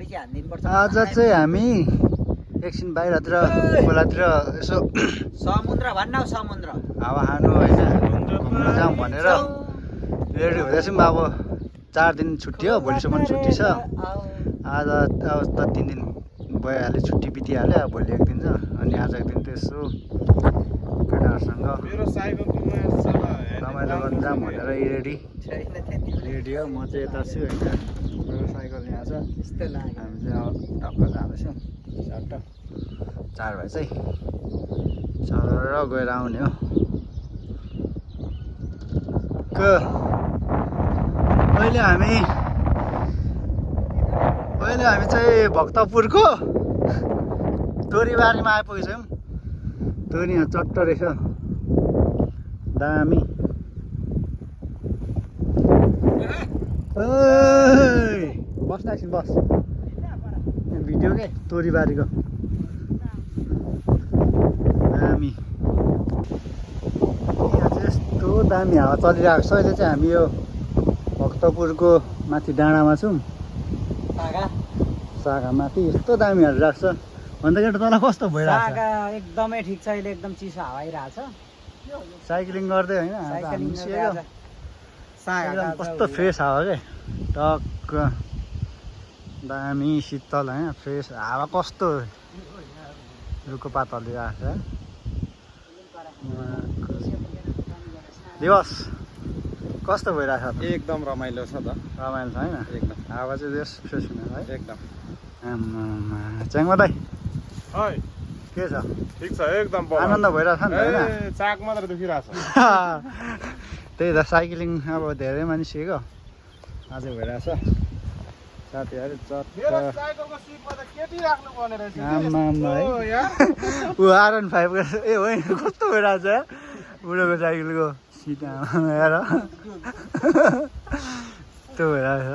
आज चाहिँ हामी एकछिन बाहिरतिर खोलातिर यसो समुद्र भन्न समुद्र हावा खानु होइन घुम्न जाउँ भनेर रेडी हुँदैछौँ। अब 4 दिन छुट्टी हो, भोलिसम्म छुट्टी छ। आज अब त 3 दिन भइहाल्यो, छुट्टी बितिहाल्यो। अब भोलि 1 दिन छ, अनि आज 1 दिन त यसो केटाहरूसँग रमाइलो गर्न जाऊँ भनेर रेडी हो। म चाहिँ यता छु होइन, मेरो साइकल यहाँ छ। हामी चाहिँ अब टक्क जाँदैछौँ झट्ट 4 भाइ चाहिँ चढेर गएर आउने हो। अहिले हामी चाहिँ भक्तपुरको तोरीबारीमा आइपुगेछौँ। तोरी यहाँ चट्ट रहेछ, दामी। बस एकछिन बस, भिडियो के तोरीबारीको दामी। यहाँ चाहिँ यस्तो दामी हावा चलिरहेको छ। अहिले चाहिँ हामी यो भक्तपुरको माथि डाँडामा छौँ, सागा माथि। यस्तो दामी हालिरहेको छ भन्दा केटा तल कस्तो भइरहेको छ? एकदमै ठिक छ, अहिले एकदम चिसो हावा आइरहेछ। साइक्लिङ गर्दै होइन, कस्तो फ्रेस हावा के, टक्क दामी शीतल होइन, फ्रेस हावा। कस्तो रुखको पात हल्लिरहेको छ। दिवस कस्तो भइरहेको छ? एकदम रमाइलो छ त। रमाइलो छ होइन, एकदम हावा चाहिँ बेस फ्रेस हुने है एकदम। च्याङ्मा दाइ है के छ? ठिक छ एकदम। आनन्द भइरहेछ नि त होइन? चाक मात्र दुखिरहेछ। त्यही त, साइक्लिङ अब धेरै मानिस सिकेको अझै भइरहेछ। साथीहरू ऊ R15 ए होइन, कस्तो भइरहेछ बुढोको साइकलको सिट हेर, त्यो भइरहेछ।